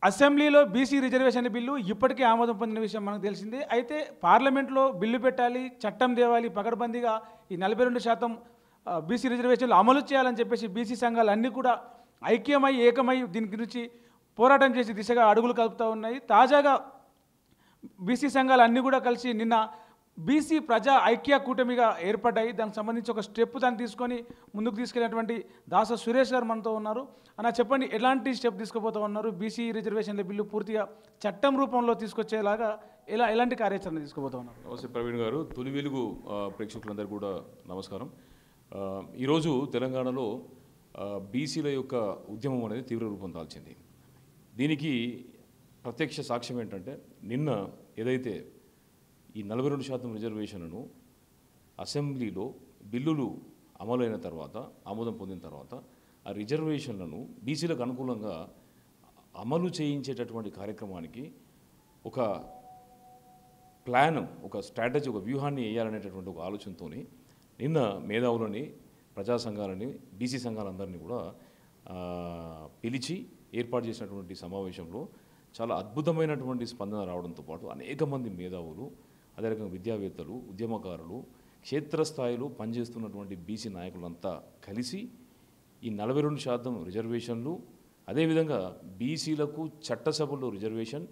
అసెంబ్లీలో BC reservation bill ఇప్పటికే ఆమోదం పొందిన విషయం మనకు తెలిసిందే. అయితే పార్లమెంట్లో బిల్లు పెట్టాలి, చట్టం తేవాలి, పకడ్బందీగా ఈ 42% బీసీ రిజర్వేషన్లు అమలు చేయాలని చెప్పేసి బీసీ సంఘాలు అన్నీ కూడా ఐక్యమై ఏకమై దీని గురించి పోరాటం చేసే దిశగా అడుగులు కలుపుతూ ఉన్నాయి. తాజాగా బీసీ సంఘాలు అన్నీ కూడా కలిసి నిన్న బీసీ ప్రజా ఐక్య కూటమిగా ఏర్పడ్డాయి. దానికి సంబంధించి ఒక స్టెప్ దాన్ని తీసుకొని ముందుకు తీసుకెళ్ళినటువంటి దాస సురేష్ గారు మనతో ఉన్నారు. అన్న చెప్పండి, ఎలాంటి స్టెప్ తీసుకుపోతూ ఉన్నారు? బీసీ రిజర్వేషన్ల బిల్లు పూర్తిగా చట్టం రూపంలో తీసుకొచ్చేలాగా ఎలాంటి కార్యాచరణ తీసుకుపోతూ ఉన్నారు? నమస్తే ప్రవీణ్ గారు, తొలి వెలుగు ప్రేక్షకులందరూ కూడా నమస్కారం. ఈరోజు తెలంగాణలో బీసీల యొక్క ఉద్యమం అనేది తీవ్ర రూపం దాల్చింది. దీనికి ప్రత్యక్ష సాక్ష్యం ఏంటంటే, నిన్న ఏదైతే ఈ 42% రిజర్వేషన్లను అసెంబ్లీలో బిల్లులు అమలైన తర్వాత, ఆమోదం పొందిన తర్వాత, ఆ రిజర్వేషన్లను బీసీలకు అనుకూలంగా అమలు చేయించేటటువంటి కార్యక్రమానికి ఒక ప్లాన్, ఒక స్ట్రాటజీ, ఒక వ్యూహాన్ని వేయాలనేటటువంటి ఒక ఆలోచనతో నిన్న మేధావులని, ప్రజా సంఘాలని, బీసీ సంఘాలందరినీ కూడా పిలిచి ఏర్పాటు చేసినటువంటి సమావేశంలో చాలా అద్భుతమైనటువంటి స్పందన రావడంతో పాటు అనేక మంది మేధావులు, అదే రకంగా విద్యావేత్తలు, ఉద్యమకారులు, క్షేత్రస్థాయిలో పనిచేస్తున్నటువంటి బీసీ నాయకులంతా కలిసి ఈ 42% రిజర్వేషన్లు, అదేవిధంగా బీసీలకు చట్టసభలో రిజర్వేషన్,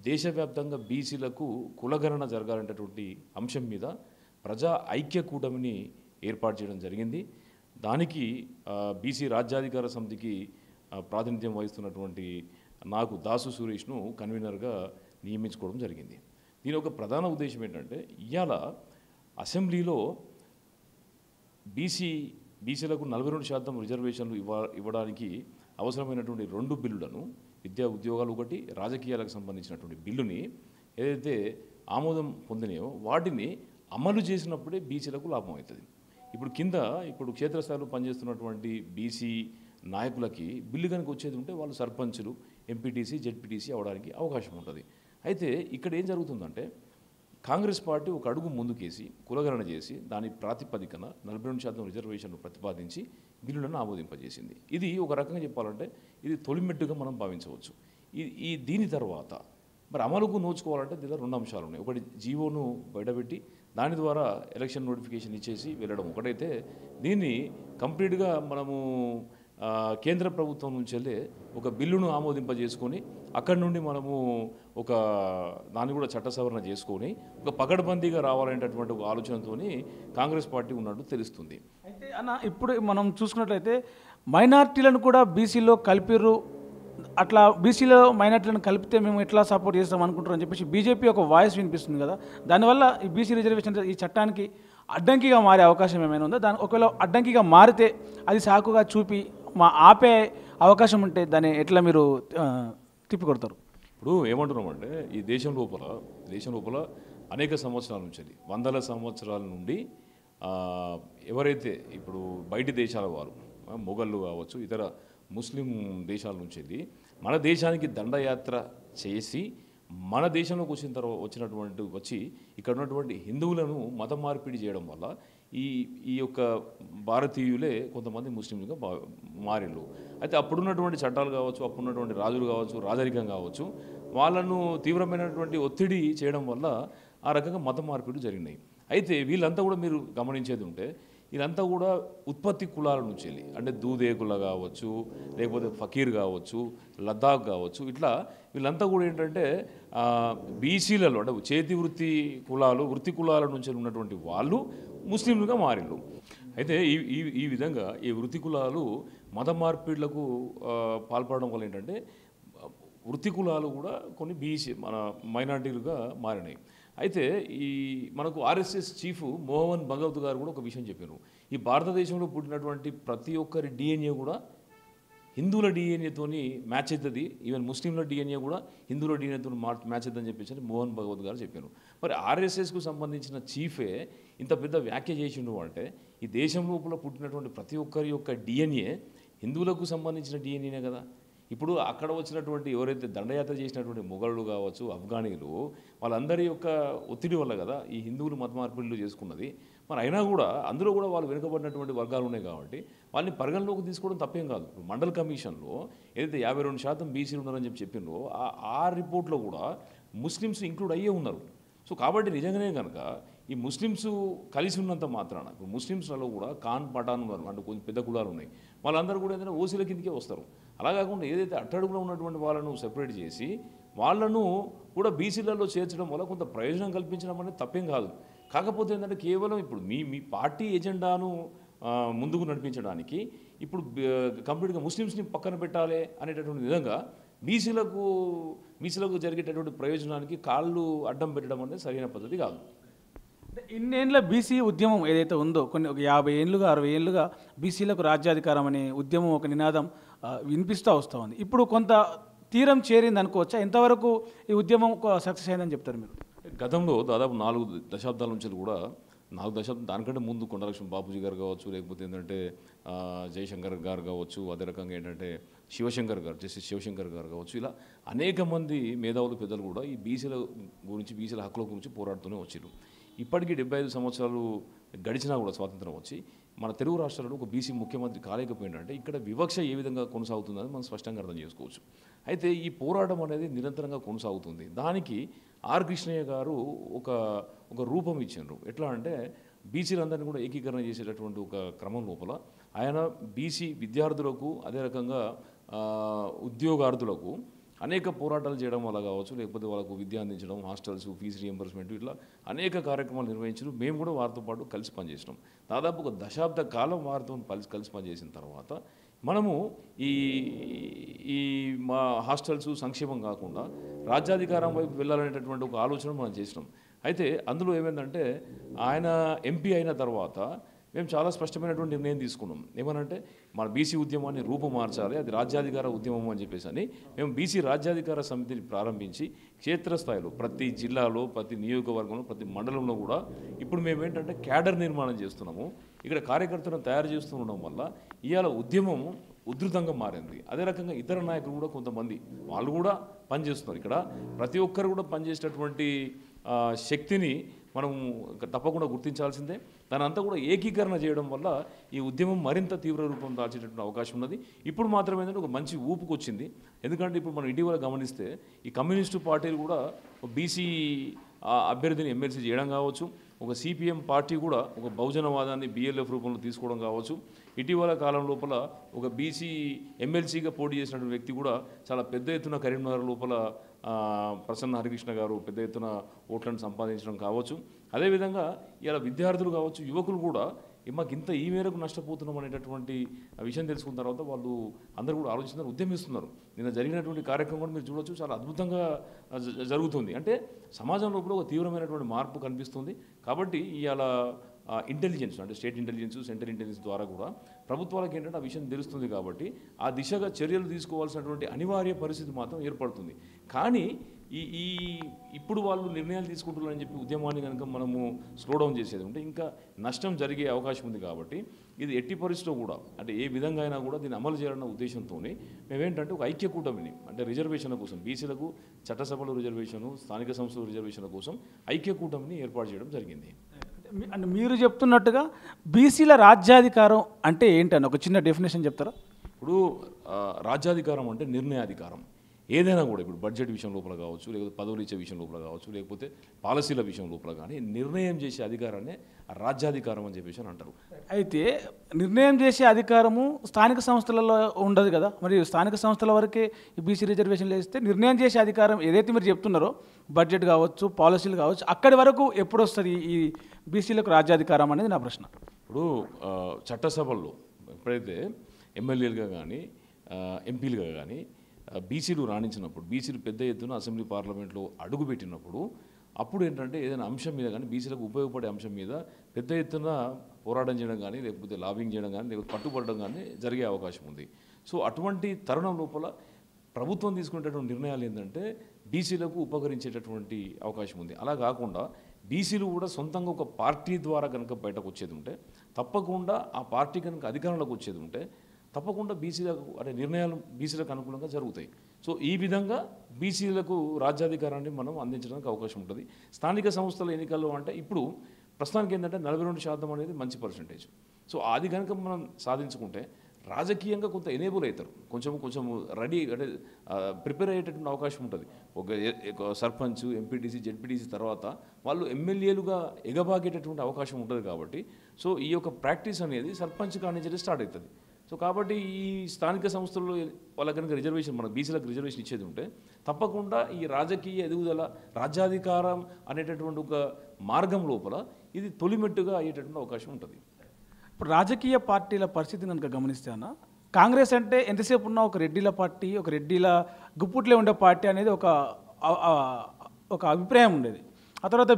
దేశవ్యాప్తంగా బీసీలకు కులగణన జరగాలనేటటువంటి అంశం మీద ప్రజా ఐక్య కూటమిని ఏర్పాటు చేయడం జరిగింది. దానికి బీసీ రాజ్యాధికార సమితికి ప్రాతినిధ్యం వహిస్తున్నటువంటి నాకు దాసు సురేష్ను కన్వీనర్గా నియమించుకోవడం జరిగింది. దీని ఒక ప్రధాన ఉద్దేశం ఏంటంటే, ఇవాళ అసెంబ్లీలో బీసీలకు 42% రిజర్వేషన్లు ఇవ్వడానికి అవసరమైనటువంటి 2 బిల్లులను, విద్యా ఉద్యోగాలు ఒకటి, రాజకీయాలకు సంబంధించినటువంటి బిల్లుని ఏదైతే ఆమోదం పొందినాయో వాటిని అమలు చేసినప్పుడే బీసీలకు లాభం అవుతుంది. ఇప్పుడు క్షేత్రస్థాయిలో పనిచేస్తున్నటువంటి బీసీ నాయకులకి బిల్లు కనుక వచ్చేది ఉంటే వాళ్ళు సర్పంచులు, ఎంపీటీసీ, జెడ్పీటీసీ అవడానికి అవకాశం ఉంటుంది. అయితే ఇక్కడ ఏం జరుగుతుందంటే, కాంగ్రెస్ పార్టీ ఒక అడుగు ముందుకేసి కులగణన చేసి దాని ప్రాతిపదికన 42% రిజర్వేషన్ను ప్రతిపాదించి బిల్లులను ఆమోదింపజేసింది. ఇది ఒక రకంగా చెప్పాలంటే ఇది తొలిమెట్టుగా మనం భావించవచ్చు. దీని తర్వాత మరి అమలుకు నోచుకోవాలంటే దీనిలో 2 అంశాలు ఉన్నాయి. ఒకటి జీవోను బయటపెట్టి దాని ద్వారా ఎలక్షన్ నోటిఫికేషన్ ఇచ్చేసి వెళ్ళడం ఒకటైతే, దీన్ని కంప్లీట్గా మనము కేంద్ర ప్రభుత్వం నుంచి వెళ్ళే ఒక బిల్లును ఆమోదింపజేసుకొని అక్కడి నుండి మనము దాన్ని కూడా చట్ట సవరణ చేసుకొని ఒక పకడ్బందీగా రావాలనేటటువంటి ఒక ఆలోచనతో కాంగ్రెస్ పార్టీ ఉన్నట్టు తెలుస్తుంది. అయితే అన్న, ఇప్పుడు మనం చూసుకున్నట్లయితే మైనార్టీలను కూడా బీసీలో కలిపిర్రు, అట్లా బీసీలో మైనార్టీలను కలిపితే మేము ఎట్లా సపోర్ట్ చేస్తాం అనుకుంటారు అని చెప్పేసి బీజేపీ ఒక వాయిస్ వినిపిస్తుంది కదా. దానివల్ల ఈ బీసీ రిజర్వేషన్ ఈ చట్టానికి అడ్డంకిగా మారే అవకాశం ఏమైనా ఉందా? ఒకవేళ అడ్డంకిగా మారితే అది సాకుగా చూపి ఆపే అవకాశం ఉంటే దాన్ని ఎట్లా మీరు తిప్పికొడతారు? ఇప్పుడు ఏమంటున్నామంటే, ఈ దేశం లోపల అనేక సంవత్సరాల నుంచి, వందల సంవత్సరాల నుండి ఎవరైతే ఇప్పుడు బయటి దేశాల వారు, మొఘళ్ళు కావచ్చు, ఇతర ముస్లిం దేశాల నుంచి వెళ్ళి మన దేశానికి దండయాత్ర చేసి మన దేశంలోకి వచ్చి ఇక్కడ ఉన్నటువంటి హిందువులను మత మార్పిడి చేయడం వల్ల ఈ యొక్క భారతీయులే కొంతమంది ముస్లింలుగా మారిళ్ళు. అయితే అప్పుడున్నటువంటి చట్టాలు కావచ్చు, అప్పుడున్నటువంటి రాజులు కావచ్చు, రాజరికం కావచ్చు, వాళ్ళను తీవ్రమైనటువంటి ఒత్తిడి చేయడం వల్ల ఆ రకంగా మత మార్పిడి జరిగినాయి. అయితే వీళ్ళంతా కూడా మీరు గమనించేది ఉంటే, వీళ్ళంతా కూడా ఉత్పత్తి కులాల నుంచి వెళ్ళి, అంటే దూదేకుల కావచ్చు, లేకపోతే ఫకీర్ కావచ్చు, లద్దాఖ్ కావచ్చు, ఇట్లా వీళ్ళంతా కూడా ఏంటంటే బీసీలలో అంటే చేతి వృత్తి కులాల నుంచి ఉన్నటువంటి వాళ్ళు ముస్లింలుగా మారిళ్ళు. అయితే ఈ విధంగా ఈ వృత్తి కులాలు మత మార్పిడులకు పాల్పడడం వల్ల ఏంటంటే వృత్తి కులాలు కూడా కొన్ని బీసీ మన మైనార్టీలుగా మారినాయి. అయితే మనకు ఆర్ఎస్ఎస్ చీఫ్ మోహన్ భగవత్ గారు కూడా ఒక విషయం చెప్పారు. ఈ భారతదేశంలో పుట్టినటువంటి ప్రతి ఒక్కరి డిఎన్ఏ కూడా హిందువుల డిఎన్ఏతోని మ్యాచ్ అవుతుంది, ఈవెన్ ముస్లింల డిఎన్ఏ కూడా హిందువుల డిఎన్ఏతో మ్యాచ్ అవుతుందని చెప్పేసి మోహన్ భగవత్ గారు చెప్పారు. మరి ఆర్ఎస్ఎస్కు సంబంధించిన చీఫే ఇంత పెద్ద వ్యాఖ్య చేసిండు అంటే, ఈ దేశం లోపల పుట్టినటువంటి ప్రతి ఒక్కరి యొక్క డిఎన్ఏ హిందువులకు సంబంధించిన డిఎన్ఏనే కదా. ఇప్పుడు అక్కడ వచ్చినటువంటి ఎవరైతే దండయాత్ర చేసినటువంటి మొఘళ్ళు కావచ్చు, ఆఫ్ఘనీలు, వాళ్ళందరి యొక్క ఒత్తిడి వల్ల కదా ఈ హిందువులు మత మార్పిడులు చేసుకున్నది. మరి అయినా కూడా అందులో కూడా వాళ్ళు వెనుకబడినటువంటి వర్గాలు ఉన్నాయి కాబట్టి వాళ్ళని పరిగణలోకి తీసుకోవడం తప్పేం కాదు. ఇప్పుడు మండల్ కమిషన్లో ఏదైతే 52% బీసీలు ఉన్నారని చెప్పినో ఆ రిపోర్ట్లో కూడా ముస్లిమ్స్ ఇంక్లూడ్ అయ్యే ఉన్నారు. సో కాబట్టి నిజంగానే కనుక ఈ ముస్లిమ్స్ కలిసి ఉన్నంత మాత్రాన ఇప్పుడు ముస్లిమ్స్లలో కూడా ఖాన్ పఠాన్ ఉన్నారు, అంటే కొంచెం పెద్ద కులాలు ఉన్నాయి, వాళ్ళందరూ కూడా ఏదైనా ఓసీల కిందకే వస్తారు. అలా కాకుండా ఏదైతే అట్టడుగులో ఉన్నటువంటి వాళ్ళను సెపరేట్ చేసి వాళ్ళను కూడా బీసీలలో చేర్చడం వల్ల కొంత ప్రయోజనం కల్పించడం అనేది తప్పేం కాదు. కాకపోతే ఏంటంటే కేవలం ఇప్పుడు మీ పార్టీ ఎజెండాను ముందుకు నడిపించడానికి ఇప్పుడు కంప్లీట్గా ముస్లిమ్స్ని పక్కన పెట్టాలి అనేటటువంటి విధంగా బీసీలకు జరిగేటటువంటి ప్రయోజనానికి కాళ్ళు అడ్డం పెట్టడం అనేది సరైన పద్ధతి కాదు. అంటే ఇన్నేళ్ల బీసీ ఉద్యమం ఏదైతే ఉందో ఒక 50 ఏళ్ళుగా 60 ఏళ్ళుగా బీసీలకు రాజ్యాధికారం అనే ఉద్యమం ఒక నినాదం వినిపిస్తూ వస్తూ ఉంది. ఇప్పుడు కొంత తీరం చేరింది అనుకోవచ్చా? ఎంతవరకు ఈ ఉద్యమం సక్సెస్ అయిందని చెప్తారు మీరు? గతంలో దాదాపు 4 దశాబ్దాల నుంచి కూడా 4 దశాబ్దం దానికంటే ముందు కొండలక్ష్మణ బాపూజీ గారు కావచ్చు, లేకపోతే ఏంటంటే జయశంకర్ గారు కావచ్చు, అదే రకంగా ఏంటంటే శివశంకర్ గారు, జస్టిస్ శివశంకర్ గారు కావచ్చు, ఇలా అనేక మంది మేధావులు పెద్దలు కూడా ఈ బీసీల గురించి, బీసీల హక్కుల గురించి పోరాడుతూనే వచ్చారు. ఇప్పటికీ 75 సంవత్సరాలు గడిచినా కూడా స్వాతంత్రం వచ్చి మన తెలుగు రాష్ట్రాల్లో ఒక బీసీ ముఖ్యమంత్రి కాలేకపోయిందంటే ఇక్కడ వివక్ష ఏ విధంగా కొనసాగుతుందని మనం స్పష్టంగా అర్థం చేసుకోవచ్చు. అయితే ఈ పోరాటం అనేది నిరంతరంగా కొనసాగుతుంది. దానికి ఆర్ కృష్ణయ్య గారు ఒక రూపం ఇచ్చారు. ఎట్లా అంటే బీసీలందరినీ కూడా ఏకీకరణ చేసేటటువంటి ఒక క్రమం లోపల ఆయన బీసీ విద్యార్థులకు, అదే రకంగా ఉద్యోగార్థులకు అనేక పోరాటాలు చేయడం వల్ల కావచ్చు, లేకపోతే వాళ్ళకు విద్య అందించడం, హాస్టల్స్, ఫీజు రియంబర్స్మెంట్, ఇట్లా అనేక కార్యక్రమాలు నిర్వహించారు. మేము కూడా వారితో పాటు కలిసి పనిచేసినాం. దాదాపు ఒక దశాబ్ద కాలం వారితో కలిసి పనిచేసిన తర్వాత మనము ఈ మా హాస్టల్స్ సంక్షేమం కాకుండా రాజ్యాధికారం వైపు వెళ్ళాలనేటటువంటి ఒక ఆలోచన మనం చేసినాం. అయితే అందులో ఏమైందంటే ఆయన ఎంపీ అయిన తర్వాత మేము చాలా స్పష్టమైనటువంటి నిర్ణయం తీసుకున్నాం. ఏమనంటే మన బీసీ ఉద్యమాన్ని రూపం మార్చాలి, అది రాజ్యాధికార ఉద్యమం అని చెప్పేసి అని మేము బీసీ రాజ్యాధికార సమితిని ప్రారంభించి క్షేత్రస్థాయిలో ప్రతి జిల్లాలో, ప్రతి నియోజకవర్గంలో, ప్రతి మండలంలో కూడా ఇప్పుడు మేము ఏంటంటే క్యాడర్ నిర్మాణం చేస్తున్నాము. ఇక్కడ కార్యకర్తలను తయారు చేస్తూ ఉండడం వల్ల ఇవాళ ఉద్యమం ఉధృతంగా మారింది. అదే రకంగా ఇతర నాయకులు కూడా కొంతమంది వాళ్ళు కూడా పనిచేస్తున్నారు. ఇక్కడ ప్రతి ఒక్కరు కూడా పనిచేసేటటువంటి శక్తిని మనం తప్పకుండా గుర్తించాల్సిందే. దాని అంతా కూడా ఏకీకరణ చేయడం వల్ల ఈ ఉద్యమం మరింత తీవ్ర రూపం దాల్చేటటువంటి అవకాశం ఉన్నది. ఇప్పుడు మాత్రమే ఏంటంటే ఒక మంచి ఊపుకు వచ్చింది. ఎందుకంటే ఇప్పుడు మనం ఇటీవల గమనిస్తే ఈ కమ్యూనిస్టు పార్టీలు కూడా బీసీ అభ్యర్థిని ఎమ్మెల్సీ చేయడం కావచ్చు, ఒక సిపిఎం పార్టీ కూడా ఒక బహుజనవాదాన్ని బిఎల్ఎఫ్ రూపంలో తీసుకోవడం కావచ్చు, ఇటీవల కాలం లోపల ఒక బీసీ ఎమ్మెల్సీగా పోటీ చేసినటువంటి వ్యక్తి కూడా చాలా పెద్ద ఎత్తున కరీంనగర్ లోపల ప్రసన్న హరికృష్ణ గారు పెద్ద ఎత్తున ఓట్లను సంపాదించడం కావచ్చు. అదేవిధంగా ఇలా విద్యార్థులు కావచ్చు, యువకులు కూడా మాకు ఇంత ఈ మేరకు నష్టపోతున్నాం అనేటటువంటి విషయం తెలుసుకున్న తర్వాత వాళ్ళు అందరూ కూడా ఆలోచిస్తున్నారు, ఉద్యమిస్తున్నారు. నిన్న జరిగినటువంటి కార్యక్రమం కూడా మీరు చూడవచ్చు, చాలా అద్భుతంగా జరుగుతుంది. అంటే సమాజం లోపల ఒక తీవ్రమైనటువంటి మార్పు కనిపిస్తుంది. కాబట్టి ఇవాళ ఇంటెలిజెన్స్ అంటే స్టేట్ ఇంటెలిజెన్స్, సెంట్రల్ ఇంటెలిజెన్స్ ద్వారా కూడా ప్రభుత్వాలకు ఏంటంటే ఆ విషయం తెలుస్తుంది. కాబట్టి ఆ దిశగా చర్యలు తీసుకోవాల్సినటువంటి అనివార్య పరిస్థితి మాత్రం ఏర్పడుతుంది. కానీ ఇప్పుడు వాళ్ళు నిర్ణయాలు తీసుకుంటున్నారని చెప్పి ఉద్యమాన్ని కనుక మనము స్లో డౌన్ చేసేది ఉంటే ఇంకా నష్టం జరిగే అవకాశం ఉంది. కాబట్టి ఇది ఎట్టి పరిస్థితిలో కూడా అంటే ఏ విధంగా అయినా కూడా దీన్ని అమలు చేయాలన్న ఉద్దేశంతో మేమేంటంటే ఒక ఐక్య కూటమిని అంటే రిజర్వేషన్ల కోసం బీసీలకు చట్టసభలో రిజర్వేషను, స్థానిక సంస్థల రిజర్వేషన్ల కోసం ఐక్య కూటమిని ఏర్పాటు చేయడం జరిగింది. అంటే మీరు చెప్తున్నట్టుగా బీసీల రాజ్యాధికారం అంటే ఏంటని ఒక చిన్న డెఫినేషన్ చెప్తారా? ఇప్పుడు రాజ్యాధికారం అంటే నిర్ణయాధికారం. ఏదైనా కూడా ఇప్పుడు బడ్జెట్ విషయం లోపల కావచ్చు, లేకపోతే పదవులు ఇచ్చే విషయం లోపల కావచ్చు, లేకపోతే పాలసీల విషయం లోపల కానీ నిర్ణయం చేసే అధికారాన్ని రాజ్యాధికారం అని చెప్పేసి అంటారు. అయితే నిర్ణయం చేసే అధికారము స్థానిక సంస్థలలో ఉండదు కదా, మరి స్థానిక సంస్థల వరకే ఈ బీసీ రిజర్వేషన్లు వేస్తే నిర్ణయం చేసే అధికారం ఏదైతే మీరు చెప్తున్నారో బడ్జెట్ కావచ్చు, పాలసీలు కావచ్చు, అక్కడి వరకు ఎప్పుడు వస్తుంది ఈ బీసీలకు రాజ్యాధికారం అనేది నా ప్రశ్న. ఇప్పుడు చట్టసభల్లో ఎప్పుడైతే ఎమ్మెల్యేలుగా కానీ ఎంపీలుగా కానీ బీసీలు రాణించినప్పుడు, బీసీలు పెద్ద ఎత్తున అసెంబ్లీ పార్లమెంట్లో అడుగుపెట్టినప్పుడు అప్పుడు ఏంటంటే ఏదైనా అంశం మీద కానీ బీసీలకు ఉపయోగపడే అంశం మీద పెద్ద ఎత్తున పోరాటం చేయడం కానీ, లేకపోతే లాబింగ్ చేయడం కానీ, లేకపోతే పట్టుబడడం కానీ జరిగే అవకాశం ఉంది. సో అటువంటి తరుణం లోపల ప్రభుత్వం తీసుకునేటటువంటి నిర్ణయాలు ఏంటంటే బీసీలకు ఉపకరించేటటువంటి అవకాశం ఉంది. అలా కాకుండా బీసీలు కూడా సొంతంగా ఒక పార్టీ ద్వారా కనుక బయటకు వచ్చేది ఉంటే, తప్పకుండా ఆ పార్టీ కనుక అధికారంలోకి వచ్చేది ఉంటే తప్పకుండా బీసీలకు అంటే నిర్ణయాలు బీసీలకు అనుకూలంగా జరుగుతాయి. సో ఈ విధంగా బీసీలకు రాజ్యాధికారాన్ని మనం అందించడానికి అవకాశం ఉంటుంది. స్థానిక సంస్థల ఎన్నికల్లో అంటే ఇప్పుడు ప్రస్తుతానికి ఏంటంటే 42% అనేది మంచి పర్సంటేజ్. సో అది కనుక మనం సాధించుకుంటే రాజకీయంగా కొంత ఎనేబుల్ అవుతారు, కొంచెం రెడీ అంటే ప్రిపేర్ అయ్యేటటువంటి అవకాశం ఉంటుంది. ఒక సర్పంచ్, ఎంపీటీసీ, జెడ్పీటీసీ తర్వాత వాళ్ళు ఎమ్మెల్యేలుగా ఎగబాగేటటువంటి అవకాశం ఉంటుంది. కాబట్టి సో ఈ యొక్క ప్రాక్టీస్ అనేది సర్పంచ్ కానించి స్టార్ట్ అవుతుంది. సో కాబట్టి ఈ స్థానిక సంస్థల్లో వాళ్ళకి కనుక రిజర్వేషన్, మన బీసీలకు రిజర్వేషన్ ఇచ్చేది ఉంటే తప్పకుండా ఈ రాజకీయ ఎదుగుదల, రాజ్యాధికారం అనేటటువంటి ఒక మార్గం లోపల ఇది తొలిమెట్టుగా అయ్యేటటువంటి అవకాశం ఉంటుంది. ఇప్పుడు రాజకీయ పార్టీల పరిస్థితిని కనుక గమనిస్తే అన్న, కాంగ్రెస్ అంటే ఎంతసేపు ఉన్న ఒక రెడ్డిల పార్టీ, ఒక రెడ్డిల గుప్పుట్లే ఉండే పార్టీ అనేది ఒక అభిప్రాయం ఉండేది. ఆ తర్వాత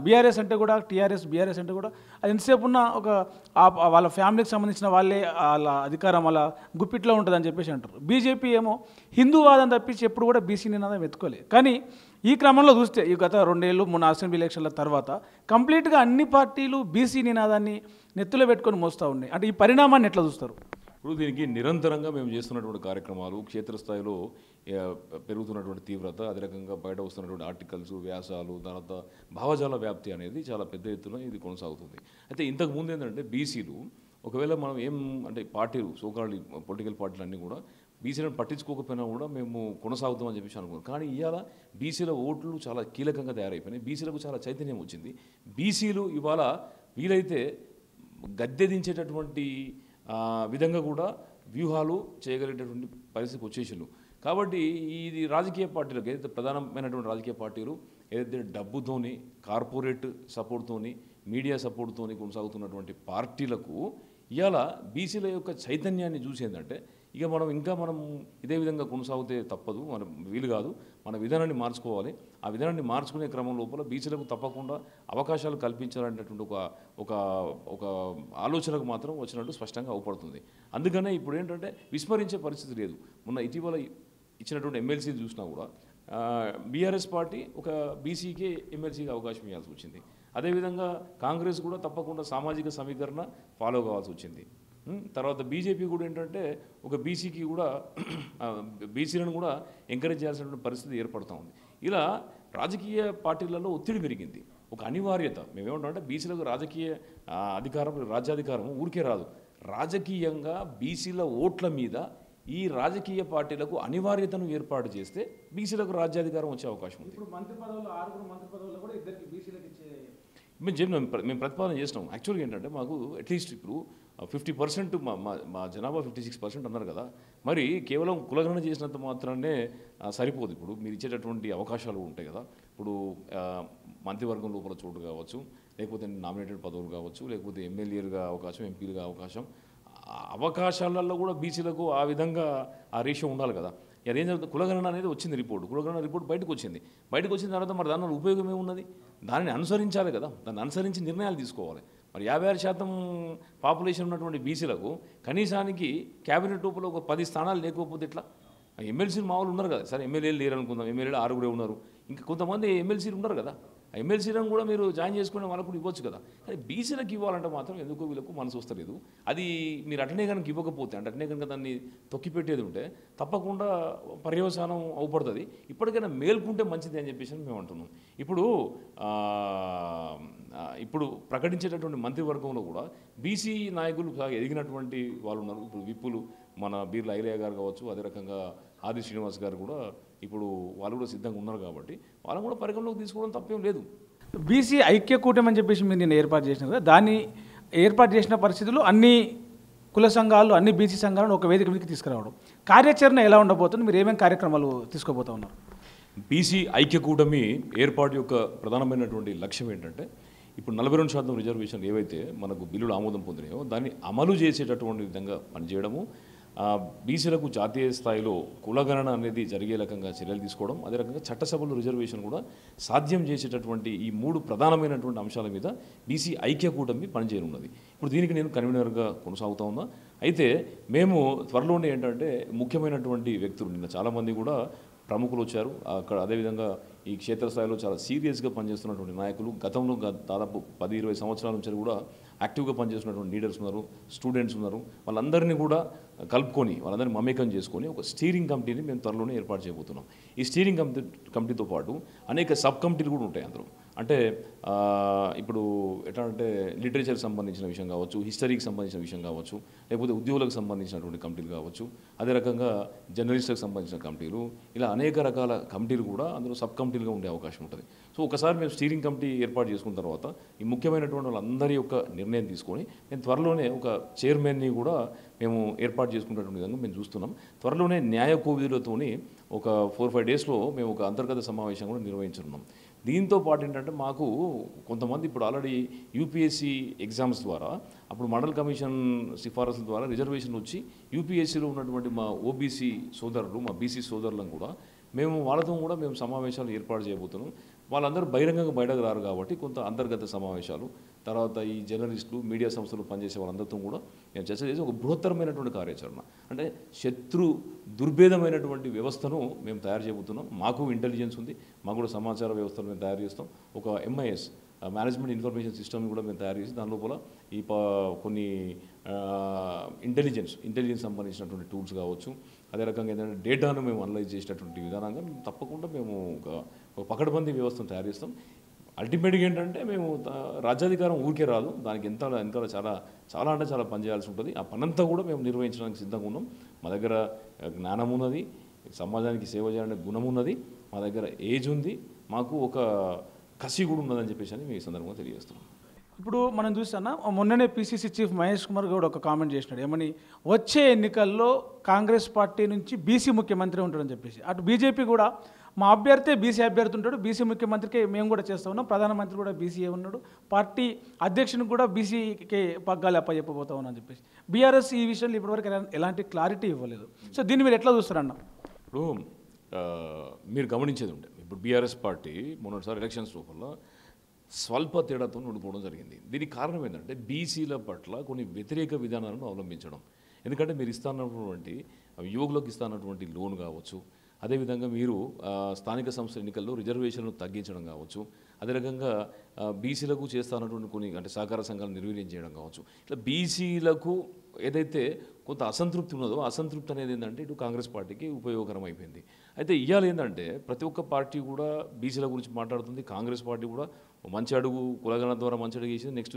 బీఆర్ఎస్ అంటే కూడా, బీఆర్ఎస్ అంటే కూడా అది ఎంతసేపు ఉన్న ఒక వాళ్ళ ఫ్యామిలీకి సంబంధించిన వాళ్ళే వాళ్ళ అధికారం వాళ్ళ గుప్పిట్లో ఉంటుందని చెప్పేసి అంటారు. బీజేపీ ఏమో హిందూవాదం తప్పించి ఎప్పుడు కూడా బీసీ నినాదం ఎత్తుకోలేదు. కానీ ఈ క్రమంలో చూస్తే ఈ గత 2 ఏళ్ళు 3 అసెంబ్లీ ఎలక్షన్ల తర్వాత కంప్లీట్గా అన్ని పార్టీలు బీసీ నినాదాన్ని నెత్తులో పెట్టుకొని మోస్తూ ఉన్నాయి. అంటే ఈ పరిణామాన్ని ఎట్లా చూస్తారు? ఇప్పుడు దీనికి నిరంతరంగా మేము చేస్తున్నటువంటి కార్యక్రమాలు, క్షేత్రస్థాయిలో పెరుగుతున్నటువంటి తీవ్రత, అదే రకంగా బయట వస్తున్నటువంటి ఆర్టికల్స్, వ్యాసాలు, తర్వాత భావజాల వ్యాప్తి అనేది చాలా పెద్ద ఎత్తున ఇది కొనసాగుతుంది. అయితే ఇంతకుముందు ఏంటంటే బీసీలు ఒకవేళ మనం అంటే పార్టీలు, సోకాల్డ్ పొలిటికల్ పార్టీలు అన్నీ కూడా బీసీలను పట్టించుకోకపోయినా కూడా మేము కొనసాగుతామని చెప్పేసి అనుకున్నాం. కానీ ఇవాళ బీసీల ఓట్లు చాలా కీలకంగా తయారైపోయినాయి. బీసీలకు చాలా చైతన్యం వచ్చింది. బీసీలు ఇవాళ వీలైతే గద్దె దించేటటువంటి విధంగా కూడా వ్యూహాలు చేయగలిగేటటువంటి పరిస్థితికి వచ్చేసిండు. కాబట్టి ఇది రాజకీయ పార్టీలకు ఏదైతే ప్రధానమైనటువంటి రాజకీయ పార్టీలు ఏదైతే డబ్బుతోని, కార్పొరేట్ సపోర్ట్తోని, మీడియా సపోర్ట్తోని కొనసాగుతున్నటువంటి పార్టీలకు ఇవాళ బీసీల యొక్క చైతన్యాన్ని చూసేందంటే మనం ఇదే విధంగా కొనసాగితే తప్పదు, మనం వీలు కాదు, మన విధానాన్ని మార్చుకోవాలి. ఆ విధానాన్ని మార్చుకునే క్రమం లోపల బీసీలకు తప్పకుండా అవకాశాలు కల్పించాలనేటటువంటి ఒక ఆలోచనకు మాత్రం వచ్చినట్టు స్పష్టంగా అవపడుతుంది. అందుకనే ఇప్పుడు ఏంటంటే విస్మరించే పరిస్థితి లేదు. మొన్న ఇటీవల ఇచ్చినటువంటి ఎమ్మెల్సీ చూసినా కూడా బీఆర్ఎస్ పార్టీ ఒక బీసీకే ఎమ్మెల్సీకి అవకాశం ఇవ్వాల్సి వచ్చింది. అదేవిధంగా కాంగ్రెస్ కూడా తప్పకుండా సామాజిక సమీకరణ ఫాలో కావాల్సి వచ్చింది. తర్వాత బీజేపీ కూడా ఏంటంటే ఒక బీసీకి కూడా బీసీలను కూడా ఎంకరేజ్ చేయాల్సినటువంటి పరిస్థితి ఏర్పడుతూ ఉంది. ఇలా రాజకీయ పార్టీలలో ఒత్తిడి పెరిగింది, ఒక అనివార్యత. మేమేమంటామంటే బీసీలకు రాజకీయ అధికారం, రాజ్యాధికారం ఊరికే రాదు. రాజకీయంగా బీసీల ఓట్ల మీద ఈ రాజకీయ పార్టీలకు అనివార్యతను ఏర్పాటు చేస్తే బీసీలకు రాజ్యాధికారం వచ్చే అవకాశం ఉంది. మేము ప్రతిపాదన చేసినాం. యాక్చువల్గా ఏంటంటే మాకు అట్లీస్ట్ ఇప్పుడు 50% మా జనాభా 56% అన్నారు కదా, మరి కేవలం కులగణన చేసినంత మాత్రానే సరిపోదు. ఇప్పుడు మీరు ఇచ్చేటటువంటి అవకాశాలు ఉంటాయి కదా, ఇప్పుడు మంత్రివర్గం లోపల చోటు కావచ్చు, లేకపోతే నామినేటెడ్ పదవులు కావచ్చు, లేకపోతే ఎమ్మెల్యేలుగా అవకాశం, ఎంపీలుగా అవకాశాలలో కూడా బీసీలకు ఆ విధంగా ఆ రేషియో ఉండాలి కదా. అదేం జరుగుతుంది, కులగణన అనేది వచ్చింది కులగణన రిపోర్ట్ బయటకు వచ్చిన తర్వాత మరి దానివల్ల ఉపయోగం ఏమున్నది? దానిని అనుసరించాలి కదా, దాన్ని అనుసరించి నిర్ణయాలు తీసుకోవాలి. మరి 56% పాపులేషన్ ఉన్నటువంటి బీసీలకు కనీసానికి క్యాబినెట్ లోపల ఒక 10 స్థానాలు లేకపోతే ఎట్లా? ఎమ్మెల్సీలు మామూలు ఉన్నారు కదా, సరే ఎమ్మెల్యేలు లేరు అనుకుందాం, ఎమ్మెల్యేలు 6 ఉన్నారు, ఇంకా కొంతమంది ఎమ్మెల్సీలు ఉన్నారు కదా, ఆ ఎమ్మెల్సీలను కూడా మీరు జాయిన్ చేసుకునే వాళ్ళకు కూడా ఇవ్వచ్చు కదా. కానీ బీసీలకు ఇవ్వాలంటే మాత్రం ఎందుకో వీళ్ళకు మనసు వస్తలేదు. అది మీరు అటనే కనుక ఇవ్వకపోతే, అంటే అటనే కనుక దాన్ని తొక్కిపెట్టేది ఉంటే తప్పకుండా పర్యవసానం అవపడుతుంది. ఇప్పటికైనా మేల్కుంటే మంచిది అని చెప్పేసి మేము అంటున్నాం. ఇప్పుడు ప్రకటించేటటువంటి మంత్రివర్గంలో కూడా బీసీ నాయకులు ఎదిగినటువంటి వాళ్ళు ఉన్నారు. ఇప్పుడు విప్పులు మన బీర్ల ఐలయ్య గారు కావచ్చు, అదే రకంగా ఆది శ్రీనివాస్ గారు కూడా ఇప్పుడు వాళ్ళు కూడా సిద్ధంగా ఉన్నారు. కాబట్టి వాళ్ళని కూడా పరిగణలోకి తీసుకోవడం తప్పేం లేదు. బీసీ ఐక్య కూటమి అని చెప్పేసి మీరు నేను ఏర్పాటు చేసిన కదా, దాన్ని ఏర్పాటు చేసిన పరిస్థితులు అన్ని కుల సంఘాలు, అన్ని బీసీ సంఘాలను ఒక వేదిక మీదకి తీసుకురావడం, కార్యాచరణ ఎలా ఉండబోతుంది? మీరు ఏమేమి కార్యక్రమాలు తీసుకోబోతా ఉన్నారు? బీసీ ఐక్య కూటమి ఏర్పాటు యొక్క ప్రధానమైనటువంటి లక్ష్యం ఏంటంటే, ఇప్పుడు 42% రిజర్వేషన్లు ఏవైతే మనకు బిల్లులు ఆమోదం పొందినాయో దాన్ని అమలు చేసేటటువంటి విధంగా పనిచేయడము, బీసీలకు జాతీయ స్థాయిలో కులగణన అనేది జరిగే రకంగా చర్యలు తీసుకోవడం, అదే రకంగా చట్టసభలో రిజర్వేషన్ కూడా సాధ్యం చేసేటటువంటి ఈ 3 ప్రధానమైనటువంటి అంశాల మీద బీసీ ఐక్య కూటమి పనిచేయనున్నది. ఇప్పుడు దీనికి నేను కన్వీనర్గా కొనసాగుతా ఉన్నా. అయితే మేము త్వరలోనే ఏంటంటే ముఖ్యమైనటువంటి వ్యక్తులు, నిన్న చాలామంది కూడా ప్రముఖులు వచ్చారు అక్కడ. అదేవిధంగా ఈ క్షేత్రస్థాయిలో చాలా సీరియస్గా పనిచేస్తున్నటువంటి నాయకులు, గతంలో దాదాపు 10-20 సంవత్సరాల నుంచి కూడా యాక్టివ్గా పనిచేస్తున్నటువంటి లీడర్స్ ఉన్నారు, స్టూడెంట్స్ ఉన్నారు. వాళ్ళందరినీ కూడా కలుపుకొని, వాళ్ళందరినీ మమేకం చేసుకొని ఒక స్టీరింగ్ కమిటీని మేము త్వరలోనే ఏర్పాటు చేయబోతున్నాం. ఈ స్టీరింగ్ కమిటీతో పాటు అనేక సబ్ కమిటీలు కూడా ఉంటాయి. అందులో అంటే ఇప్పుడు ఎట్లా అంటే లిటరేచర్ సంబంధించిన విషయం కావచ్చు, హిస్టరీకి సంబంధించిన విషయం కావచ్చు, లేకపోతే ఉద్యోగులకు సంబంధించినటువంటి కమిటీలు కావచ్చు, అదే రకంగా జర్నలిస్టులకు సంబంధించిన కమిటీలు, ఇలా అనేక రకాల కమిటీలు కూడా అందులో సబ్ కమిటీలుగా ఉండే అవకాశం ఉంటుంది. సో ఒకసారి మేము స్టీరింగ్ కమిటీ ఏర్పాటు చేసుకున్న తర్వాత ఈ ముఖ్యమైనటువంటి వాళ్ళందరి యొక్క నిర్ణయం తీసుకొని మేము త్వరలోనే ఒక చైర్మన్ని కూడా మేము ఏర్పాటు చేసుకున్నటువంటి విధంగా మేము చూస్తున్నాం. త్వరలోనే న్యాయ కోవిధులతోని ఒక 4-5 డేస్లో మేము ఒక అంతర్గత సమావేశం కూడా నిర్వహించున్నాం. దీంతో పాటు ఏంటంటే మాకు కొంతమంది ఇప్పుడు ఆల్రెడీ యూపీఎస్సీ ఎగ్జామ్స్ ద్వారా అప్పుడు మండల్ కమిషన్ సిఫారసుల ద్వారా రిజర్వేషన్ వచ్చి యూపీఎస్సీలో ఉన్నటువంటి మా ఓబీసీ సోదరులు, మా బీసీ సోదరులను కూడా వాళ్ళతో కూడా మేము సమావేశాలు ఏర్పాటు చేయబోతున్నాం. వాళ్ళందరూ బహిరంగంగా బయటకు రారు కాబట్టి కొంత అంతర్గత సమావేశాలు, తర్వాత ఈ జర్నలిస్టులు, మీడియా సంస్థలు పనిచేసే వాళ్ళందరితో కూడా మేము చర్చ చేసి ఒక బృహత్తరమైనటువంటి కార్యాచరణ, అంటే శత్రు దుర్భేదమైనటువంటి వ్యవస్థను మేము తయారు చేయబోతున్నాం. మాకు ఇంటెలిజెన్స్ ఉంది, మాకు కూడా సమాచార వ్యవస్థను మేము తయారు చేస్తాం. ఒక ఎంఐఎస్ మేనేజ్మెంట్ ఇన్ఫర్మేషన్ సిస్టమ్ కూడా మేము తయారు చేసి దాని లోపల ఈ కొన్ని ఇంటెలిజెన్స్ సంబంధించినటువంటి టూల్స్ కావచ్చు, అదే రకంగా ఏంటంటే డేటాను మేము అనలైజ్ చేసేటటువంటి విధానంగా తప్పకుండా మేము ఒక పకడ్బందీ వ్యవస్థను తయారు చేస్తాం. అల్టిమేట్గా ఏంటంటే మేము రాజ్యాధికారం ఊరికే రాదు, దానికి ఎంత చాలా అంటే చాలా పని చేయాల్సి ఉంటుంది. ఆ పనంతా కూడా మేము నిర్వహించడానికి సిద్ధంగా ఉన్నాం. మా దగ్గర జ్ఞానం ఉన్నది, సమాజానికి సేవ చేయాలనే గుణం ఉన్నది, మా దగ్గర ఏజ్ ఉంది, మాకు ఒక కసి కూడా ఉన్నదని చెప్పేసి అని మీ సందర్భంగా తెలియజేస్తున్నాం. ఇప్పుడు మనం చూసానా మొన్ననే పీసీసీ చీఫ్ మహేష్ కుమార్ గౌడ్ ఒక కామెంట్ చేసినాడు, ఏమని వచ్చే ఎన్నికల్లో కాంగ్రెస్ పార్టీ నుంచి బీసీ ముఖ్యమంత్రి ఉంటాడని చెప్పేసి. అటు బీజేపీ కూడా మా అభ్యర్థి బీసీ అభ్యర్థి ఉంటాడు, బీసీ ముఖ్యమంత్రికి మేము కూడా చేస్తూ ఉన్నాం, ప్రధానమంత్రి కూడా బీసీఏ ఉన్నాడు, పార్టీ అధ్యక్షునికి కూడా బీసీకి పగ్గాలు అప్పచెప్పబోతా ఉన్నాను అని చెప్పేసి. బీఆర్ఎస్ ఈ విషయంలో ఇప్పటివరకు ఎలాంటి క్లారిటీ ఇవ్వలేదు. సో దీన్ని మీరు ఎట్లా చూస్తారన్న? ఇప్పుడు మీరు గమనించేది ఉంటే ఇప్పుడు బీఆర్ఎస్ పార్టీ మొన్నటిసారి ఎలక్షన్స్ లోపల స్వల్ప తేడాతో ఓడిపోవడం జరిగింది. దీనికి కారణం ఏంటంటే బీసీల పట్ల కొన్ని వ్యతిరేక విధానాలను అవలంబించడం. ఎందుకంటే మీరు ఇస్తున్నటువంటి యువకులకు ఇస్తున్నటువంటి లోన్ కావచ్చు, అదేవిధంగా మీరు స్థానిక సంస్థల ఎన్నికల్లో రిజర్వేషన్లు తగ్గించడం కావచ్చు, అదే రకంగా బీసీలకు చేస్తున్నటువంటి కొన్ని అంటే సహకార సంఘాలు నిర్వీర్యం చేయడం కావచ్చు, ఇట్లా బీసీలకు ఏదైతే కొంత అసంతృప్తి ఉన్నదో అసంతృప్తి అనేది ఏంటంటే ఇటు కాంగ్రెస్ పార్టీకి ఉపయోగకరం అయిపోయింది. అయితే ఇవాళ ఏంటంటే ప్రతి ఒక్క పార్టీ కూడా బీసీల గురించి మాట్లాడుతుంది. కాంగ్రెస్ పార్టీ కూడా మంచి అడుగు కులగణన ద్వారా మంచి అడుగు చేసింది, నెక్స్ట్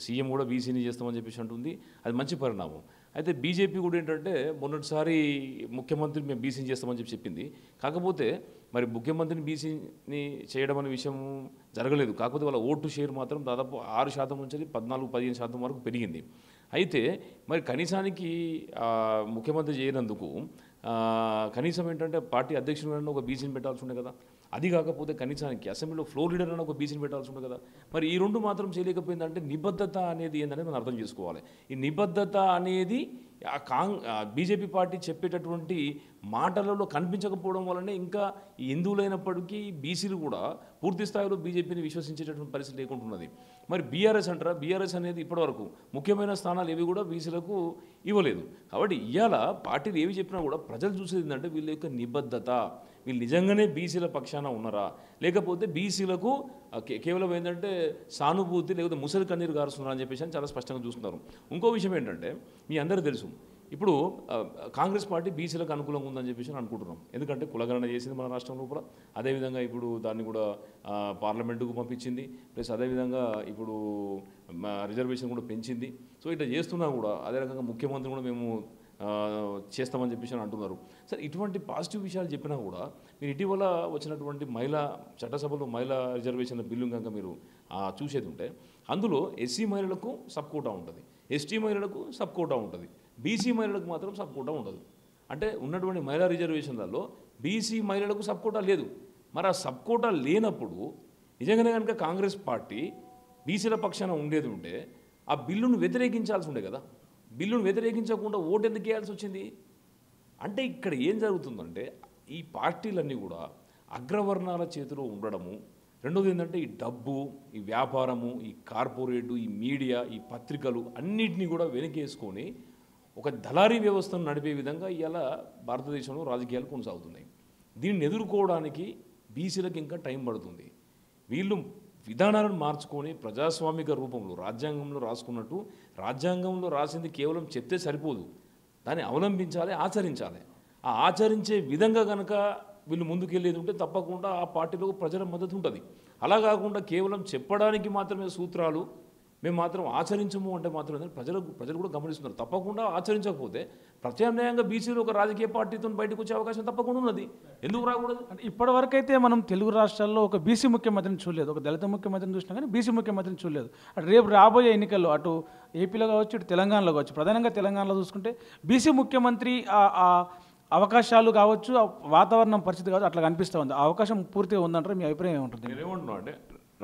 సీఎం కూడా బీసీని చేస్తామని చెప్పేసి అంటుంది, అది మంచి పరిణామం. అయితే బీజేపీ కూడా ఏంటంటే మొన్నటిసారి ముఖ్యమంత్రి మేము బీసీని చేస్తామని చెప్పింది, కాకపోతే మరి ముఖ్యమంత్రిని బీసీని చేయడం అనే విషయం జరగలేదు. కాకపోతే వాళ్ళ ఓటు షేర్ మాత్రం దాదాపు 6% నుంచి 14-15% వరకు పెరిగింది. అయితే మరి కనీసానికి ముఖ్యమంత్రి చేయనందుకు కనీసం ఏంటంటే పార్టీ అధ్యక్షుడు ఒక బీసీని పెట్టాల్సి ఉండే కదా, అది కాకపోతే కనీసానికి అసెంబ్లీలో ఫ్లోర్ లీడర్ అని ఒక బీసీని పెట్టాల్సి ఉండే కదా. మరి ఈ రెండు మాత్రం చేయలేకపోయిందంటే నిబద్ధత అనేది ఏంటనేది మనం అర్థం చేసుకోవాలి. ఈ నిబద్ధత అనేది బీజేపీ పార్టీ చెప్పేటటువంటి మాటలలో కనిపించకపోవడం వల్లనే ఇంకా హిందువులైనప్పటికీ బీసీలు కూడా పూర్తి స్థాయిలో బీజేపీని విశ్వసించేటటువంటి పరిస్థితి లేకుంటున్నది. మరి బీఆర్ఎస్ అంటారా, బీఆర్ఎస్ అనేది ఇప్పటివరకు ముఖ్యమైన స్థానాలు ఏవి కూడా బీసీలకు ఇవ్వలేదు. కాబట్టి ఇవాళ పార్టీలు ఏవి చెప్పినా కూడా ప్రజలు చూసేది ఏంటంటే వీళ్ళ యొక్క నిబద్ధత, వీళ్ళు నిజంగానే బీసీల పక్షాన ఉన్నారా, లేకపోతే బీసీలకు కేవలం ఏంటంటే సానుభూతి లేకపోతే ముసలి కన్నీరు గారుస్తున్నారని చెప్పేసి అని చాలా స్పష్టంగా చూస్తున్నారు. ఇంకో విషయం ఏంటంటే మీ అందరూ తెలుసు, ఇప్పుడు కాంగ్రెస్ పార్టీ బీసీలకు అనుకూలంగా ఉందని చెప్పేసి అనుకుంటున్నాం. ఎందుకంటే కులగణన చేసింది మన రాష్ట్రం లోపల, అదేవిధంగా ఇప్పుడు దాన్ని కూడా పార్లమెంటుకు పంపించింది, ప్లస్ అదేవిధంగా ఇప్పుడు రిజర్వేషన్ కూడా పెంచింది. సో ఇట్లా చేస్తున్నా కూడా అదే రకంగా ముఖ్యమంత్రి కూడా మేము చేస్తామని చెప్పేసి అంటున్నారు. సరే ఇటువంటి పాజిటివ్ విషయాలు చెప్పినా కూడా మీరు ఇటీవల వచ్చినటువంటి చట్టసభలో మహిళా రిజర్వేషన్ల బిల్లు కనుక మీరు చూసేది ఉంటే అందులో ఎస్సీ మహిళలకు సబ్ కోటా ఉంటుంది, ఎస్టీ మహిళలకు సబ్ కోటా ఉంటుంది, బీసీ మహిళలకు మాత్రం సబ్ కోటా ఉండదు. అంటే ఉన్నటువంటి మహిళా రిజర్వేషన్లలో బీసీ మహిళలకు సబ్ కోటా లేదు. మరి ఆ సబ్ కోటా లేనప్పుడు నిజంగానే కనుక కాంగ్రెస్ పార్టీ బీసీల పక్షాన ఉండేది ఉంటే ఆ బిల్లును వ్యతిరేకించాల్సి ఉండే కదా. బిల్లును వ్యతిరేకించకుండా ఓటు ఎందుకు వేయాల్సి వచ్చింది అంటే ఇక్కడ ఏం జరుగుతుందంటే ఈ పార్టీలన్నీ కూడా అగ్రవర్ణాల చేతిలో ఉండడము, రెండోది ఏంటంటే ఈ డబ్బు, ఈ వ్యాపారము, ఈ కార్పొరేటు, ఈ మీడియా, ఈ పత్రికలు అన్నిటినీ కూడా వెనకేసుకొని ఒక దళారీ వ్యవస్థను నడిపే విధంగా ఇలా భారతదేశంలో రాజకీయాలు కొనసాగుతున్నాయి. దీన్ని ఎదుర్కోవడానికి బీసీలకు ఇంకా టైం పడుతుంది. వీళ్ళు విధానాలను మార్చుకొని ప్రజాస్వామిక రూపంలో రాజ్యాంగంలో రాసుకున్నట్టు, రాజ్యాంగంలో రాసింది కేవలం చెప్తే సరిపోదు, దాన్ని అవలంబించాలి, ఆచరించాలి. ఆ ఆచరించే విధంగా కనుక వీళ్ళు ముందుకెళ్ళేది ఉంటే తప్పకుండా ఆ పార్టీలో ప్రజల మద్దతు ఉంటుంది. అలా కాకుండా కేవలం చెప్పడానికి మాత్రమే సూత్రాలు మేము మాత్రం ఆచరించము అంటే మాత్రం ప్రజలు కూడా గమనిస్తున్నారు. తప్పకుండా ఆచరించకపోతే ప్రత్యామ్నాయంగా బీసీలు ఒక రాజకీయ పార్టీతో బయటకు వచ్చే అవకాశం తప్పకుండా ఉన్నది. ఎందుకు రాకూడదు? అంటే ఇప్పటివరకు అయితే మనం తెలుగు రాష్ట్రాల్లో ఒక బీసీ ముఖ్యమంత్రిని చూడలేదు, ఒక దళిత ముఖ్యమంత్రిని చూసినా కానీ బీసీ ముఖ్యమంత్రిని చూడలేదు. అటు రేపు రాబోయే ఎన్నికల్లో అటు ఏపీలో కావచ్చు, ఇటు తెలంగాణలో కావచ్చు, ప్రధానంగా తెలంగాణలో చూసుకుంటే బీసీ ముఖ్యమంత్రి ఆ అవకాశాలు కావచ్చు, ఆ వాతావరణం పరిస్థితి కావచ్చు అట్లా కనిపిస్తూ ఉంది. ఆ అవకాశం పూర్తిగా ఉందంటారు. మీ అభిప్రాయం ఏముంటుంది? నేను ఏమంటున్నా అంటే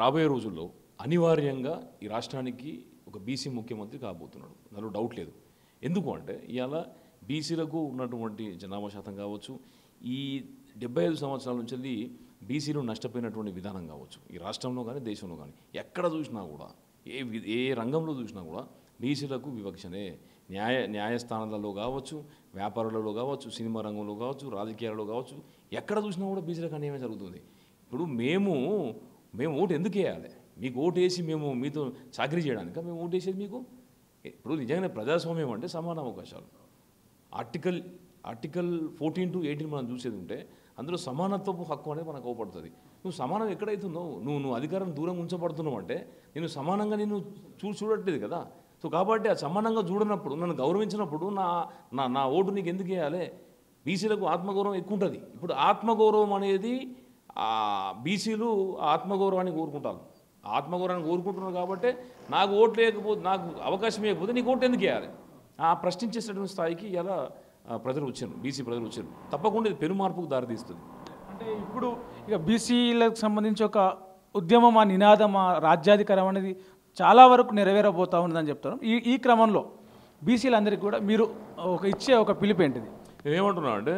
రాబోయే రోజుల్లో అనివార్యంగా ఈ రాష్ట్రానికి ఒక బీసీ ముఖ్యమంత్రి కాబోతున్నాడు, దానిలో డౌట్ లేదు. ఎందుకు అంటే ఇవాళ బీసీలకు ఉన్నటువంటి జనాభా శాతం కావచ్చు, ఈ 75 సంవత్సరాల నుంచి బీసీలు నష్టపోయినటువంటి విధానం కావచ్చు, ఈ రాష్ట్రంలో కానీ దేశంలో కానీ ఎక్కడ చూసినా కూడా ఏ రంగంలో చూసినా కూడా బీసీలకు వివక్షనే. న్యాయస్థానాలలో కావచ్చు, వ్యాపారాలలో కావచ్చు, సినిమా రంగంలో కావచ్చు, రాజకీయాలలో కావచ్చు, ఎక్కడ చూసినా కూడా బీసీలకు అన్యాయం జరుగుతుంది. ఇప్పుడు మేము ఓటు ఎందుకు వేయాలి? మీకు ఓటు వేసి మేము మీతో చాకరీ చేయడానిక మేము ఓటు వేసేది మీకు? ఇప్పుడు నిజంగానే ప్రజాస్వామ్యం అంటే సమాన అవకాశాలు. ఆర్టికల్ 14 to 18 మనం చూసేది ఉంటే అందులో సమానత్వపు హక్కు అనేది మనకు అవపడుతుంది. నువ్వు సమానం ఎక్కడైతుందో నువ్వు అధికారం దూరం ఉంచబడుతున్నావు అంటే నేను సమానంగా నేను చూడట్లేదు కదా. సో కాబట్టి ఆ సమానంగా చూడనప్పుడు, నన్ను గౌరవించినప్పుడు నా ఓటు నీకు ఎందుకు వేయాలి? బీసీలకు ఆత్మగౌరవం ఎక్కువ ఉంటుంది. ఇప్పుడు ఆత్మగౌరవం అనేది బీసీలు ఆత్మగౌరవాన్ని కోరుకుంటారు. ఆత్మగౌరవాన్ని కోరుకుంటున్నారు కాబట్టి నాకు ఓట్లు లేకపోతే, నాకు అవకాశం ఇవ్వకపోతే నీకు ఓటు ఎందుకు వేయాలి? ఆ ప్రశ్నించేటటువంటి స్థాయికి ఇలా ప్రజలు వచ్చారు, బీసీ ప్రజలు వచ్చారు. తప్పకుండా ఇది పెను మార్పుకు దారితీస్తుంది. అంటే ఇప్పుడు ఇక బీసీలకు సంబంధించి ఒక ఉద్యమం, ఆ నినాదం, ఆ రాజ్యాధికారం అనేది చాలా వరకు నెరవేరబోతూ ఉందని చెప్తాను. ఈ క్రమంలో బీసీలందరికీ కూడా మీరు ఇచ్చే ఒక పిలుపు ఏంటిది? నేనేమంటున్నా అంటే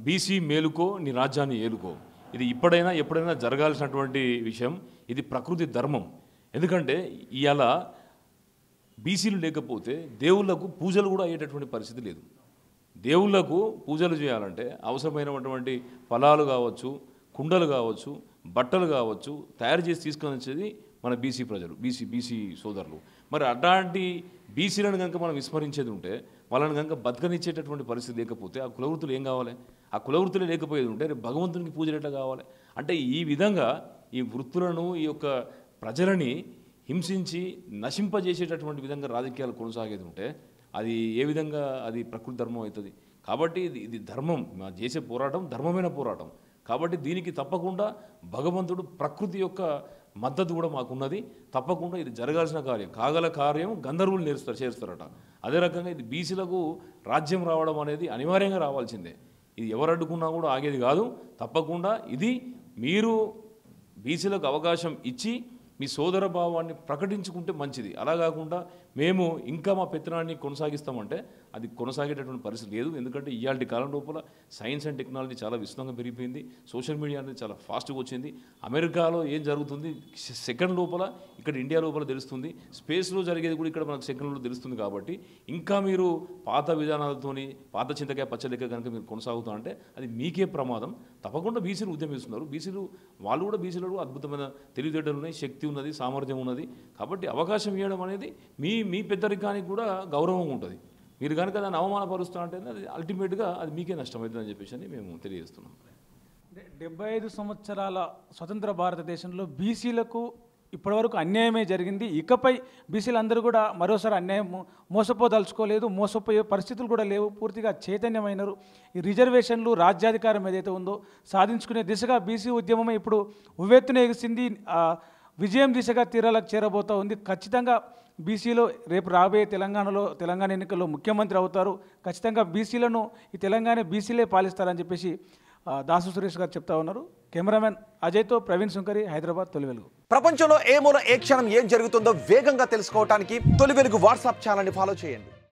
బీసీ మేలుకో, నీ రాజ్యాన్ని ఏలుకో. ఇది ఎప్పుడైనా జరగాల్సినటువంటి విషయం. ఇది ప్రకృతి ధర్మం. ఎందుకంటే ఇవాళ బీసీలు లేకపోతే దేవుళ్లకు పూజలు కూడా అయ్యేటటువంటి పరిస్థితి లేదు. దేవుళ్లకు పూజలు చేయాలంటే అవసరమైనటువంటి ఫలాలు కావచ్చు, కుండలు కావచ్చు, బట్టలు కావచ్చు తయారు చేసి తీసుకొని వచ్చేది మన బీసీ ప్రజలు, బీసీ సోదరులు. మరి అట్లాంటి బీసీలను కనుక మనం విస్మరించేది ఉంటే, వాళ్ళని కనుక బతకనిచ్చేటటువంటి పరిస్థితి లేకపోతే ఆ కులవృత్తులు ఏం కావాలి? ఆ కులవృత్తులు లేకపోయేది ఉంటే భగవంతునికి పూజలు ఎట్లా కావాలి? అంటే ఈ విధంగా ఈ వృత్తులను, ఈ యొక్క ప్రజలని హింసించి నశింపజేసేటటువంటి విధంగా రాజకీయాలు కొనసాగేది ఉంటే అది ఏ విధంగా అది ప్రకృతి ధర్మం అవుతుంది? కాబట్టి ఇది ధర్మం, చేసే పోరాటం ధర్మమైన పోరాటం. కాబట్టి దీనికి తప్పకుండా భగవంతుడు, ప్రకృతి యొక్క మద్దతు కూడా మాకున్నది. తప్పకుండా ఇది జరగాల్సిన కార్యం, కాగల కార్యం గంధర్వులు చేస్తారట. అదే రకంగా ఇది బీసీలకు రాజ్యం రావడం అనేది అనివార్యంగా రావాల్సిందే. ఇది ఎవరు అడ్డుకున్నా కూడా ఆగేది కాదు. తప్పకుండా ఇది మీరు బీసీలకు అవకాశం ఇచ్చి మీ సోదర భావాన్ని ప్రకటించుకుంటే మంచిది. అలా కాకుండా మేము ఇంకా మా పెత్తనాన్ని కొనసాగిస్తామంటే అది కొనసాగేటటువంటి పరిస్థితి లేదు. ఎందుకంటే ఇవాళ కాలం లోపల సైన్స్ అండ్ టెక్నాలజీ చాలా విస్తృతంగా పెరిగిపోయింది. సోషల్ మీడియా అనేది చాలా ఫాస్ట్గా వచ్చింది. అమెరికాలో ఏం జరుగుతుంది సెకండ్ లోపల ఇక్కడ ఇండియా లోపల తెలుస్తుంది. స్పేస్లో జరిగేది కూడా ఇక్కడ మనకు సెకండ్లో తెలుస్తుంది. కాబట్టి ఇంకా మీరు పాత విధానాలతోని, పాత చింతకాయ పచ్చలెక్క కనుక మీరు కొనసాగుతా అంటే అది మీకే ప్రమాదం. తప్పకుండా బీసీలు ఉద్యమిస్తున్నారు. వాళ్ళు కూడా బీసీలో అద్భుతమైన తెలివితేటలు ఉన్నాయి, శక్తి ఉన్నది, సామర్థ్యం ఉన్నది. కాబట్టి అవకాశం ఇవ్వడం అనేది మీ పెద్దరికానికి కూడా గౌరవం ఉంటుంది. మీరు కనుక దాన్ని అవమానపరుస్తూ అంటే అది అల్టిమేట్గా అది మీకే నష్టమవుతుందని చెప్పేసి అని మేము తెలియజేస్తున్నాం. 75 సంవత్సరాల స్వతంత్ర భారతదేశంలో బీసీలకు ఇప్పటివరకు అన్యాయమే జరిగింది. ఇకపై బీసీలందరూ కూడా మరోసారి అన్యాయం మోసపోదలుచుకోలేదు, మోసపోయే పరిస్థితులు కూడా లేవు. పూర్తిగా చైతన్యమైనరు. ఈ రిజర్వేషన్లు, రాజ్యాధికారం ఏదైతే ఉందో సాధించుకునే దిశగా బీసీ ఉద్యమమే ఇప్పుడు ఉవ్వెత్తున ఎగిసింది. విజయం దిశగా తీరాలకు చేరబోతూ ఉంది. ఖచ్చితంగా బీసీలో రేపు రాబోయే తెలంగాణ ఎన్నికల్లో ముఖ్యమంత్రి అవుతారు. ఖచ్చితంగా బీసీలను ఈ తెలంగాణ బీసీలే పాలిస్తారని చెప్పేసి దాసు సురేష్ గారు చెప్తా ఉన్నారు. కెమెరామెన్ అజయ్తో ప్రవీణ్ సుంకరి, హైదరాబాద్, తొలి వెలుగు. ప్రపంచంలో ఏ మూల ఏ క్షణం ఏం జరుగుతుందో వేగంగా తెలుసుకోవడానికి తొలి వెలుగు వాట్సాప్ ఛానల్ని ఫాలో చేయండి.